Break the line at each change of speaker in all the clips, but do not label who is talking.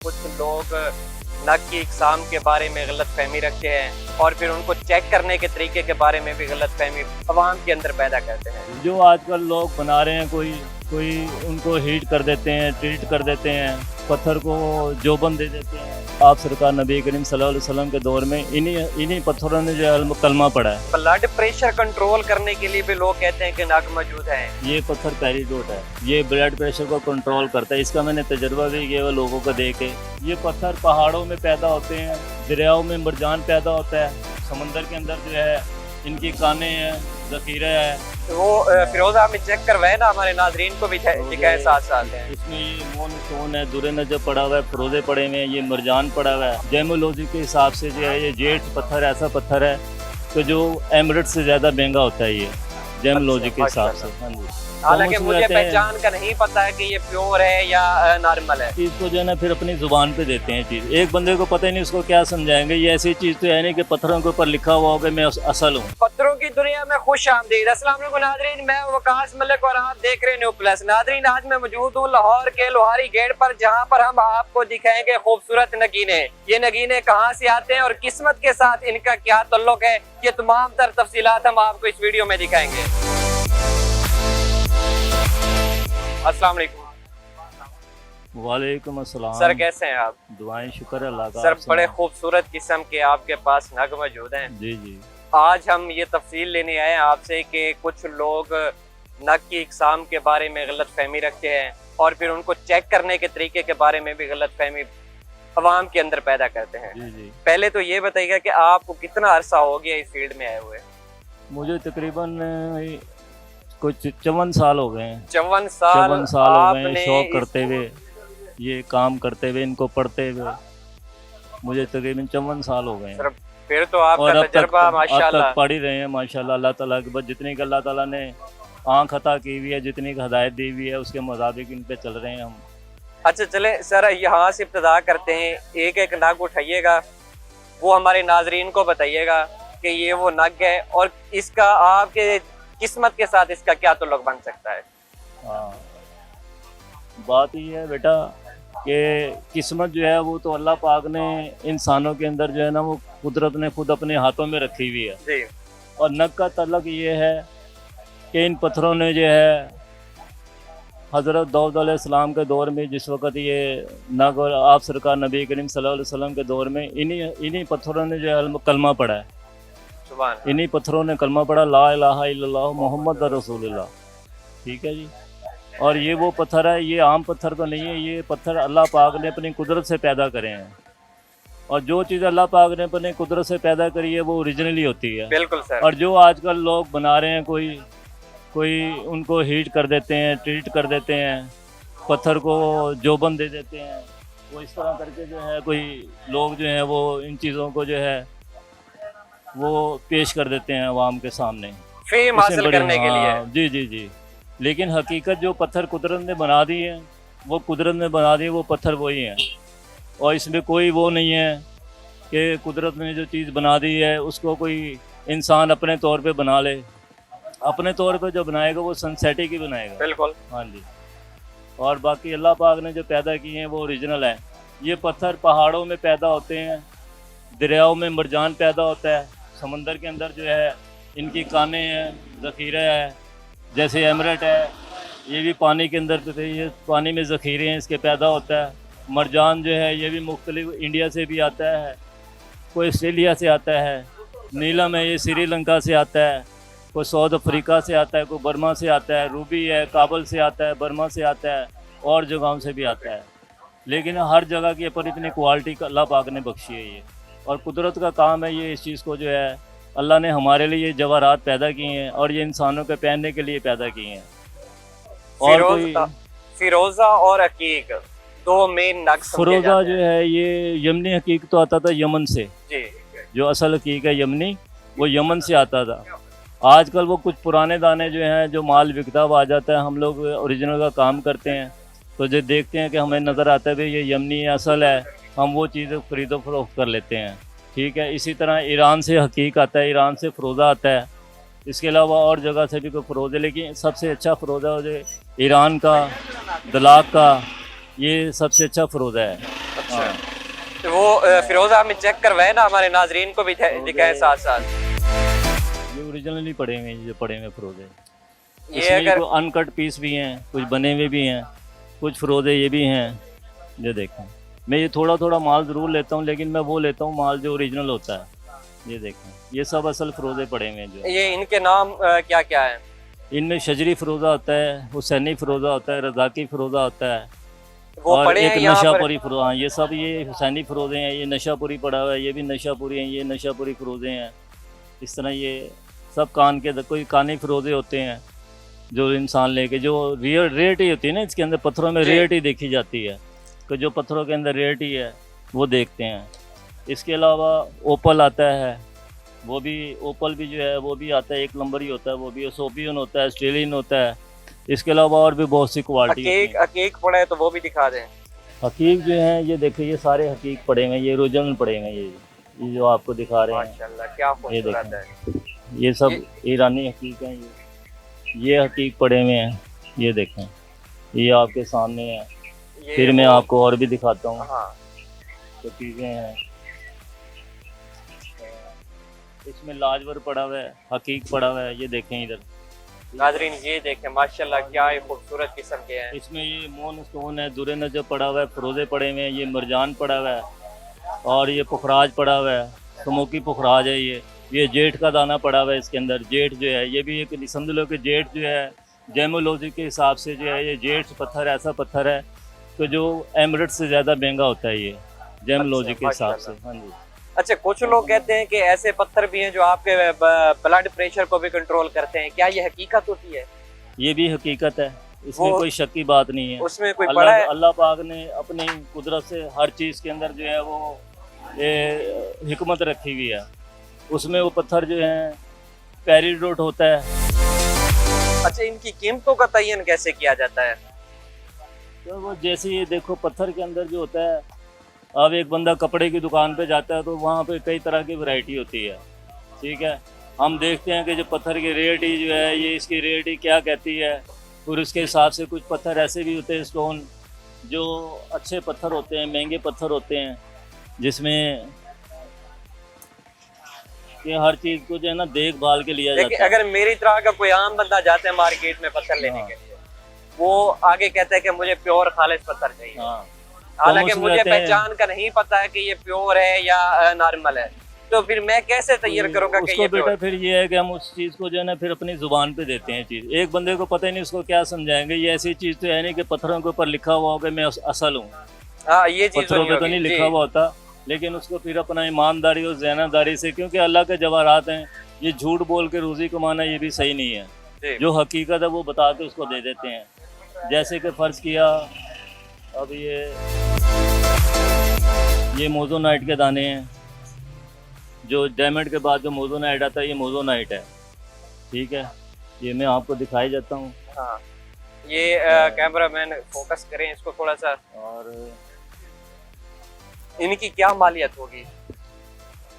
कुछ लोग नग की इकसाम के बारे में गलत फहमी रखते हैं और फिर उनको चेक करने के तरीके के बारे में भी गलत फहमी अवाम के अंदर पैदा करते हैं।
जो आजकल लोग बना रहे हैं, कोई उनको हीट कर देते हैं, ट्रीट कर देते हैं, पत्थर को जोबन दे देते हैं। आप सरकार नबी करीम सल्लल्लाहु अलैहि वसल्लम के दौर में इन्हीं पत्थरों ने जो है कलमा पड़ा है।
ब्लड प्रेशर कंट्रोल करने के लिए भी लोग कहते हैं कि नग मौजूद है।
ये पत्थर पेरिडोट है, ये ब्लड प्रेशर को कंट्रोल करता है। इसका मैंने तजर्बा भी किया हुआ लोगों को देख के। ये पत्थर पहाड़ों में पैदा होते हैं, दरियाओं में मरजान पैदा होता है, समंदर के अंदर जो है इनकी कानें हैं, जखीरा है।
तो वो फिरोजा में चेक करवाए ना, हमारे नाजरीन को भी दिखाए साथ साथ है।
इसमें ये मोन स्टोन है, दुरे नजर पड़ा हुआ है, फरोजे पड़े हुए हैं, ये मरजान पड़ा हुआ है। जेमोलॉजी के हिसाब से जो है ये जेट पत्थर ऐसा पत्थर है तो जो एमरेट से ज़्यादा महंगा होता है ये जेमोलॉजी के हिसाब से। हाँ जी,
हालांकि मुझे पहचान का नहीं पता है कि ये प्योर है या नॉर्मल है।
चीज़ को जो है ना फिर अपनी जुबान पे देते हैं चीज़। एक बंदे को पता ही नहीं, उसको क्या समझाएंगे। ये ऐसी चीज़ तो है नहीं कि पत्थरों के ऊपर लिखा हुआ होगा मैं असल हूँ।
पत्थरों की दुनिया में खुश आमदीद। अस्सलाम वालेकुम नाजरीन, मैं वकास मलिक और आप देख रहे हैं न्यू प्लस। नाजरीन, आज मैं मौजूद हूँ लाहौर के लोहारी गेट पर, जहाँ पर हम आपको दिखाएंगे खूबसूरत नगीने। ये नगीने कहाँ से आते हैं और किस्मत के साथ इनका क्या ताल्लुक है, ये तमाम तर तफसीलात हम आपको इस वीडियो में दिखाएंगे। अस्सलाम वालेकुम।
वालेकुम अस्सलाम।
सर कैसे हैं आप?
दुआएं, शुक्र है अल्लाह का।
सर बड़े खूबसूरत किस्म के आपके पास नग मौजूद हैं।
जी जी।
आज हम ये तफसील लेने आए हैं आपसे कि कुछ लोग नग की इकसाम के बारे में गलत फहमी रखते हैं और फिर उनको चेक करने के तरीके के बारे में भी गलत फहमी अवाम के अंदर पैदा करते हैं।
जी जी।
पहले तो ये बताइएगा कि आपको कितना अरसा हो गया इस फील्ड में आए हुए?
मुझे तकरीबन कुछ 54 साल हो गए हैं।
54 साल
हो गए हैं शौक करते हुए, ये काम करते हुए, इनको पढ़ते हुए। मुझे तकरीबन 54 साल हो गए हैं।
फिर तो आपका तजर्बा माशाल्लाह।
पढ़ ही रहे हैं माशाल्लाह। अल्लाह ताला की बस जितनी की अल्लाह ताला ने आँख अता की हुई है, जितनी की हदायत दी हुई है, उसके मुताबिक इन पे चल रहे हैं हम।
अच्छा चले सर, यहाँ से इब्तिदा करते हैं। एक एक नग उठाइएगा, वो हमारे नाजरीन को बताइएगा कि ये वो नग है और इसका आपके किस्मत के साथ इसका क्या ताल्लुक बन सकता है।
हाँ, बात ये है बेटा कि किस्मत जो है वो तो अल्लाह पाक ने इंसानों के अंदर जो है ना वो कुदरत ने खुद अपने हाथों में रखी हुई है
जी।
और नग का ताल्लुक ये है कि इन पत्थरों ने जो है हज़रत दाऊद अलैहिस्सलाम के दौर में, जिस वक़्त ये नग और आप सरकार नबी करीम सल्लल्लाहु अलैहि वसल्लम के दौर में इन्हीं पत्थरों ने जो है कलमा पढ़ा है। इन्हीं पत्थरों ने कलमा पढ़ा, ला इलाहा इल्लल्लाह मोहम्मद रसूलुल्लाह। ठीक है जी। और ये वो पत्थर है, ये आम पत्थर तो नहीं है। ये पत्थर अल्लाह पाक ने अपनी कुदरत से पैदा करे हैं और जो चीज़ अल्लाह पाक ने अपनी कुदरत से पैदा करी है वो ओरिजिनली होती है।
बिल्कुल सर।
और जो आजकल लोग बना रहे हैं, कोई उनको हीट कर देते हैं, ट्रीट कर देते हैं, पत्थर को जोबन दे देते हैं, वो इस तरह करके जो है कोई लोग जो हैं वो इन चीज़ों को जो है वो पेश कर देते हैं अवाम के सामने
फेम हासिल करने के लिए।
जी जी जी। लेकिन हकीकत जो पत्थर कुदरत ने बना दी है, वो कुदरत ने बना दी, वो पत्थर वही हैं। और इसमें कोई वो नहीं है कि कुदरत ने जो चीज़ बना दी है उसको कोई इंसान अपने तौर पे बना ले। अपने तौर पे जो बनाएगा वो सिंथेटिक ही बनाएगा।
बिल्कुल।
हाँ जी। और बाकी अल्लाह पाक ने जो पैदा किए हैं वो ओरिजिनल है। ये पत्थर पहाड़ों में पैदा होते हैं, दरियाओं में मरजान पैदा होता है, समंदर के अंदर जो है इनकी कानें हैं, ज़ख़ीरा है। जैसे एमरेट है, ये भी पानी के अंदर, ये पानी में ज़ख़ीरे हैं, इसके पैदा होता है। मरजान जो है ये भी मुख्तलिफ इंडिया से भी आता है, कोई ऑस्ट्रेलिया से आता है। नीलम है, ये श्रीलंका से आता है, कोई साउथ अफ्रीका से आता है, कोई बर्मा से आता है। रूबी है, काबुल से आता है, बर्मा से आता है और जगहों से भी आता है। लेकिन हर जगह की पर इतनी क्वालिटी का अल्लाह पाक ने बख्शी है ये, और कुदरत का काम है ये। इस चीज़ को जो है अल्लाह ने हमारे लिए ये जवाहरात पैदा किए हैं और ये इंसानों के पहनने के लिए पैदा किए हैं। और
फिरोजा और हकीक दो मेन नग।
फिरोजा जो है ये यमनी हकीक तो आता था यमन से
जी।
जो असल हकीक है यमनी, वो यमन से आता था। आजकल वो कुछ पुराने दाने जो हैं, जो माल बिकता हुआ आ जाता है, हम लोग ओरिजिनल का काम करते हैं तो जो देखते हैं कि हमें नज़र आता है भाई ये यमनी असल है, हम वो चीज़ खरीदो फरोख्त कर लेते हैं। ठीक है। इसी तरह ईरान से हकीक आता है, ईरान से फ़रोज़ा आता है। इसके अलावा और जगह से भी कोई फ़रोज़ है, लेकिन सबसे अच्छा फ़रोज़ा जो ईरान का, दलाक का, ये सबसे अच्छा फ़रोज़ा है।
अच्छा,
हाँ।
तो वो फिरोजा में चेक करवाए ना, हमारे नाजरीन को भी दिखाए साथ साथ।
ये ओरिजिनली पड़े हुए हैं, जो पड़े हुए फरोजे।
ये
इसमें
अगर
कुछ अनकट पीस भी हैं, कुछ बने हुए भी हैं, कुछ फरोजे ये भी हैं। ये देखें, मैं ये थोड़ा थोड़ा माल ज़रूर लेता हूँ, लेकिन मैं वो लेता हूँ माल जो ओरिजिनल होता है। ये देखें, ये सब असल फरोजे पड़े हुए हैं जो।
ये इनके नाम क्या क्या है?
इनमें शजरी फरोज़ा होता है, हुसैनी फरोज़ा होता है, रज़ाकी फरोज़ा होता है,
वो
और
पड़े
एक
हैं यहाँ पर?
नशापुरी फरोज़ा। हाँ, ये सब ये हुसैनी फरोज़े हैं। ये नशापुरी पड़ा हुआ है, ये भी नशापुरी हैं, ये नशापुरी फरोज़े हैं। इस तरह ये सब कान के कोई कानी फरोज़े होते हैं जो इंसान लेके, जो रियल रेट ही होती है ना, इसके अंदर पत्थरों में
जी।
रेट ही देखी जाती है, कि जो पत्थरों के अंदर रेट ही है वो देखते हैं। इसके अलावा ओपल आता है, वो भी ओपल भी जो है वो भी आता है, एक नंबर ही होता है, वो भी सोपियन होता है, ऑस्ट्रेलियन होता है। इसके अलावा और भी बहुत सी क्वालिटी होती
हकीक
है।
हकीक पड़ा है तो वो भी दिखा दें।
हकीक जो है ये देखिए, ये सारे हकीक पड़े हुए हैं, ये ओरिजिनल पड़े हुए हैं। ये जो आपको दिखा रहे हैं,
माशाल्लाह क्या
ये
खूबसूरत है।
देखें, ये सब ईरानी हकीक हैं। ये हकीक पड़े हुए हैं, ये देखें, ये आपके सामने है।
ये
फिर मैं
वो-
आपको और भी दिखाता हूँ,
हाँ,
तो चीज़ें हैं। इसमें लाजवर पड़ा हुआ है, हकीक पड़ा हुआ है, ये देखें इधर।
नाजरीन ये देखें माशाल्लाह क्या ही खूबसूरत किस्म के हैं।
इसमें ये मोन स्टोन है, दुरे नजर पड़ा हुआ है, फरोजे पड़े हुए हैं, ये मरजान पड़ा हुआ है, और ये पुखराज पड़ा हुआ है, स्मोकी पुखराज है। ये जेठ का दाना पड़ा हुआ है इसके अंदर। जेठ जो है ये भी एक समझ लो कि जेठ जो है जेमोलॉजी के हिसाब से जो है, ये जेठ पत्थर ऐसा पत्थर है कि जो एमरेट से ज़्यादा महंगा होता है ये, जेमोलॉजी के हिसाब से। हाँ जी।
अच्छा, कुछ लोग कहते हैं कि ऐसे पत्थर भी हैं जो आपके ब्लड प्रेशर को भी कंट्रोल करते हैं, क्या ये हकीकत होती है?
ये भी हकीकत है, इसमें
वो-
कोई शक की बात नहीं है।
उसमें कोई पड़ा है?
अल्लाह पाक ने अपनी कुदरत से हर चीज़ के अंदर जो है वो ये हिकमत रखी हुई है। उसमें वो पत्थर जो है पेरिडोट होता है।
अच्छा, इनकी कीमतों का तयन कैसे किया जाता है?
तो वो जैसे ये देखो, पत्थर के अंदर जो होता है, अब एक बंदा कपड़े की दुकान पे जाता है तो वहाँ पे कई तरह की वैरायटी होती है, ठीक है। हम देखते हैं कि जो पत्थर की रेट ही जो है, ये इसकी रेट ही क्या कहती है, फिर उसके हिसाब से कुछ पत्थर ऐसे भी होते हैं स्टोन जो अच्छे पत्थर होते हैं, महंगे पत्थर होते हैं, जिसमें कि हर चीज़ को जो है ना देखभाल के लिया
लेकिन
जाता है।
अगर मेरी तरह का कोई आम बंदा जाता है मार्केट में पत्थर लेने
हाँ।
के लिए, वो आगे कहता है कि मुझे प्योर खालिश पत्थर चाहिए,
हाँ,
हालांकि
उसमें
मुझे
कहते हैं-
पहचान का नहीं पता है कि ये प्योर है या नॉर्मल है, तो फिर मैं कैसे तैयार करूंगा कि
उसको
ये
बेटा
प्योर?
फिर ये है कि हम उस चीज़ को जो है ना फिर अपनी ज़ुबान पे देते हैं चीज़। एक बंदे को पता ही नहीं, उसको क्या समझाएंगे। ये ऐसी चीज़ तो है नहीं कि पत्थरों के ऊपर लिखा हुआ हो कि मैं असल हूँ।
हाँ, ये चीज
पत्थरों पे तो नहीं लिखा हुआ होता, लेकिन उसको फिर अपना ईमानदारी और ज़हनदारी से, क्योंकि अल्लाह के जवाहरात हैं, ये झूठ बोल के रोज़ी कमाना ये भी सही नहीं है।
जी।
जो हकीकत है वो बता के उसको दे देते हैं। जैसे कि फ़र्ज़ किया, अब ये मोज़ोनाइट के दाने हैं, जो डायमंड के बाद जो मोज़ोनाइट आता है, ये मोज़ोनाइट है, ठीक है। ये मैं आपको दिखाई जाता हूँ।
हाँ, ये कैमरा मैन फोकस करें इसको थोड़ा सा।
और
इनकी क्या मालियत होगी?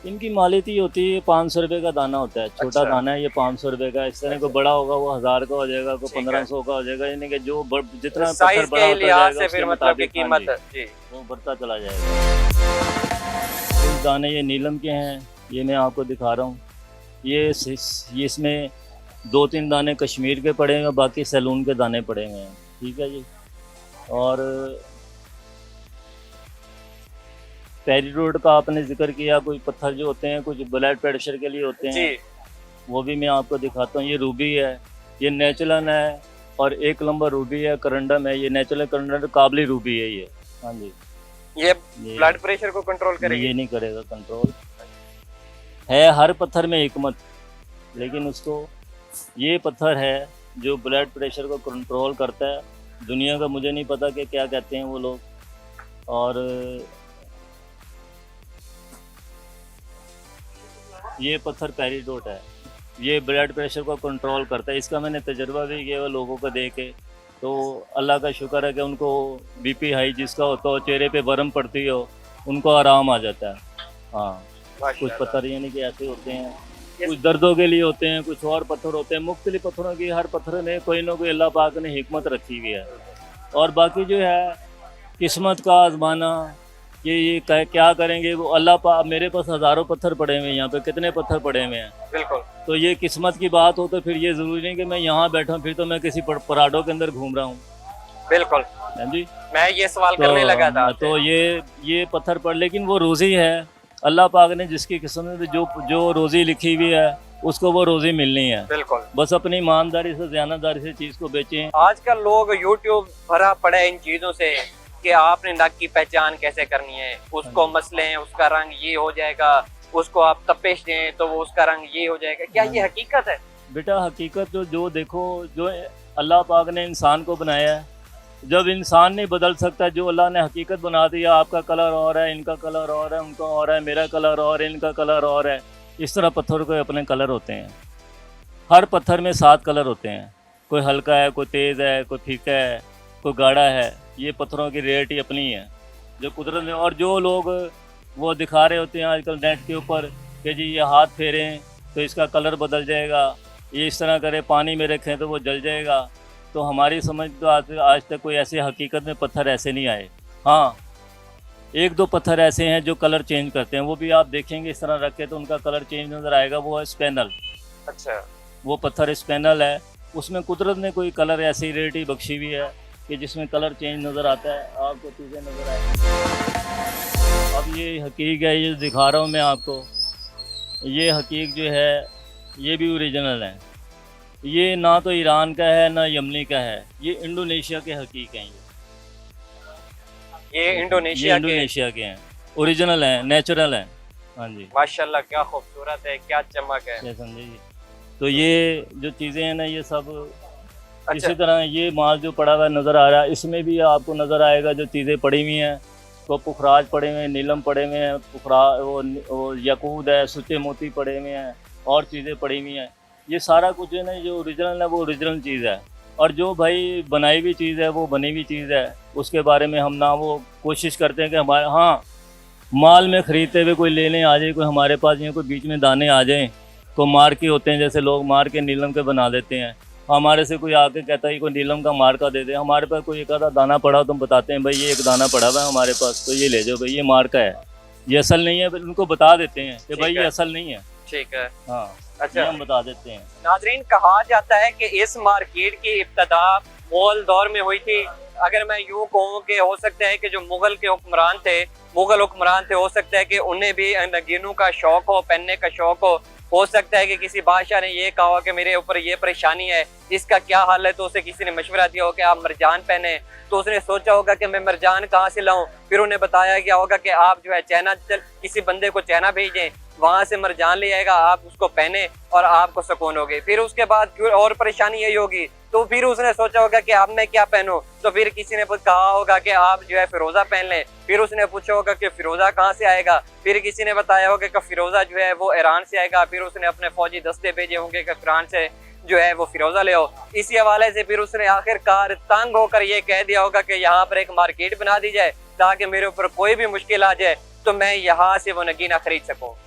इनकी मालियत ही होती है 500 रुपये का दाना होता है, छोटा
अच्छा।
दाना है, ये 500 रुपये का। इस तरह को बड़ा होगा वो 1000 का हो जाएगा, को
ठीक है।
1500 का हो जाएगा। यानी कि जो जितना
साइज
पत्थर बड़ा
के
होता
लिहाज
जाएगा
से
उसके
फिर मतलब की
मुताबिक, हाँ
कीमत
जी,
जी।
वो बढ़ता चला जाएगा। कुछ दाने ये नीलम के हैं, ये मैं आपको दिखा रहा हूँ। ये इसमें 2-3 दाने कश्मीर के पड़े हुए हैं, बाकी सैलून के दाने पड़े हुए हैं, ठीक है जी। और पेरिडोट का आपने जिक्र किया, कुछ पत्थर जो होते हैं कुछ ब्लड प्रेशर के लिए होते हैं,
जी,
वो भी मैं आपको दिखाता हूँ। ये रूबी है, ये नेचुरल है, और एक नंबर रूबी है, करंडम है। ये नेचुरल करंडम काबली रूबी है ये। हाँ जी,
ये ब्लड प्रेशर को कंट्रोल करेगी?
ये नहीं करेगा कंट्रोल। है हर पत्थर में हिकमत, लेकिन उसको ये पत्थर है जो ब्लड प्रेशर को कंट्रोल करता है। दुनिया का मुझे नहीं पता कि क्या कहते हैं वो लोग। और ये पत्थर पेरिडोट है, ये ब्लड प्रेशर को कंट्रोल करता है। इसका मैंने तजर्बा भी किया लोगों को दे के, तो अल्लाह का शुक्र है कि उनको बीपी हाई जिसका होता हो, चेहरे पे बर्म पड़ती हो, उनको आराम आ जाता है। हाँ, कुछ पत्थर यानी कि ऐसे होते हैं, कुछ दर्दों के लिए होते हैं, कुछ और पत्थर होते हैं। मुख्तलिफ पत्थरों की, हर पत्थर में कोई ना कोई अल्लाह पाक ने हिकमत रखी हुई है। और बाकी जो है किस्मत का आजमाना, कि ये क्या करेंगे। वो अल्लाह पा, मेरे पास हज़ारों पत्थर पड़े हुए हैं, यहाँ पे कितने पत्थर पड़े हुए हैं।
बिल्कुल
तो ये किस्मत की बात हो तो फिर ये ज़रूरी नहीं कि मैं यहाँ बैठा हूँ, फिर तो मैं किसी पराडों के अंदर घूम रहा हूँ।
बिल्कुल,
हाँ जी।
मैं ये सवाल करने लगा था आपसे।
तो ये पत्थर पर, लेकिन वो रोज़ी है। अल्लाह पाक ने जिसकी किस्मत में जो रोज़ी लिखी हुई है उसको वो रोज़ी मिलनी है।
बिल्कुल,
बस अपनी ईमानदारी से, ज़ियानतदारी से चीज़ को बेचें।
आजकल लोग यूट्यूब भरा पड़ा है इन चीज़ों से कि आपने नग की पहचान कैसे करनी है, उसको मसलें, उसका रंग ये हो जाएगा, उसको आप तपिश दें तो वो उसका रंग ये हो जाएगा। क्या ये हकीकत है?
बेटा हकीकत जो देखो, जो अल्लाह पाक ने इंसान को बनाया है, जब इंसान नहीं बदल सकता, जो अल्लाह ने हकीकत बना दिया, आपका कलर और है, इनका कलर और है, उनका और है, मेरा कलर और है, इनका कलर और है। इस तरह पत्थरों के अपने कलर होते हैं। हर पत्थर में 7 कलर होते हैं, कोई हल्का है, कोई तेज़ है, कोई फीका है, कोई गाढ़ा है। ये पत्थरों की रेट ही अपनी है जो कुदरत ने। और जो लोग वो दिखा रहे होते हैं आजकल नेट के ऊपर कि जी ये हाथ फेरें तो इसका कलर बदल जाएगा, ये इस तरह करें, पानी में रखें तो वो जल जाएगा, तो हमारी समझ तो आज तक कोई ऐसे हकीकत में पत्थर ऐसे नहीं आए। हाँ, 1-2 पत्थर ऐसे हैं जो कलर चेंज करते हैं, वो भी आप देखेंगे इस तरह रख के तो उनका कलर चेंज नज़र आएगा। वो है स्पेनल।
अच्छा,
वो पत्थर स्पेनल है, उसमें कुदरत ने कोई कलर ऐसी रेट ही बख्शी हुई है कि जिसमें कलर चेंज नज़र आता है, आपको चीज़ें नज़र आएंगी। अब ये हकीक है, ये दिखा रहा हूँ मैं आपको, ये हकीक जो है ये भी ओरिजिनल है। ये ना तो ईरान का है ना यमनी का है, ये इंडोनेशिया के हकीक हैं।
ये इंडोनेशिया
के हैं, ओरिजिनल हैं, नेचुरल हैं। हाँ जी,
माशाल्लाह, क्या खूबसूरत है, क्या चमक है।
क्या समझे जी। तो ये जो चीज़ें हैं ना, ये सब
अच्छा,
इसी तरह ये माल जो पड़ा हुआ नज़र आ रहा है, इसमें भी आपको नज़र आएगा जो चीज़ें पड़ी हुई हैं। तो पुखराज पड़े हुए हैं, नीलम पड़े हुए हैं, वो यकूत है, सुच्चे मोती पड़े हुए हैं, और चीज़ें पड़ी हुई हैं। ये सारा कुछ है ना, जो ओरिजिनल है वो ओरिजिनल चीज़ है। और जो भाई बनाई हुई चीज़ है वो बनी हुई चीज़ है, उसके बारे में हम ना वो कोशिश करते हैं कि हमारे, हाँ, माल में ख़रीदते हुए कोई लेने आ जाए, कोई हमारे पास या कोई बीच में दाने आ जाएँ, तो मार के होते हैं, जैसे लोग मार के नीलम के बना देते हैं। हमारे से कोई आके कहता है कोई नीलम का मार्का दे दे, हमारे पास कोई एक आधा दाना पड़ा हो तो हम बताते हैं भाई ये एक दाना पड़ा हुआ है हमारे पास, तो ये ले जाओ भाई, ये मार्का है, ये असल नहीं है। उनको बता देते हैं कि भाई ये असल नहीं है।
ठीक है।
हाँ,
अच्छा,
ये हम बता देते हैं।
नाजरीन, कहा जाता है कि इस मार्केट की इब्तदा मुगल दौर में हुई थी। अगर मैं यूँ कहूँ कि हो सकता है कि जो मुगल हुक्मरान थे, हो सकता है कि उन्हें भी नगीनों का शौक हो, पहनने का शौक हो सकता है कि किसी बादशाह ने ये कहा कि मेरे ऊपर ये परेशानी है, इसका क्या हल है, तो उसे किसी ने मशवरा दिया हो कि आप मरजान पहने। तो उसने सोचा होगा कि मैं मरजान कहाँ से लाऊं, फिर उन्हें बताया गया होगा कि आप जो है चाइना, किसी बंदे को चाइना भेजें, वहां से मरजान ले आएगा, आप उसको पहने और आपको सुकून होगी। फिर उसके बाद और परेशानी यही होगी, तो फिर उसने सोचा होगा कि अब मैं क्या पहनूं, तो फिर किसी ने कहा होगा कि आप जो है फिरोजा पहन लें। फिर उसने पूछा होगा कि फिरोजा कहाँ से आएगा, फिर किसी ने बताया होगा कि फिरोजा जो है वो ईरान से आएगा। फिर उसने अपने फौजी दस्ते भेजे होंगे कि ईरान से जो है वो फिरोजा ले आओ। इसी हवाले से फिर उसने आखिरकार तंग होकर ये कह दिया होगा कि यहाँ पर एक मार्केट बना दी जाए ताकि मेरे ऊपर कोई भी मुश्किल आ जाए तो मैं यहाँ से वो नगीना खरीद सकूँ।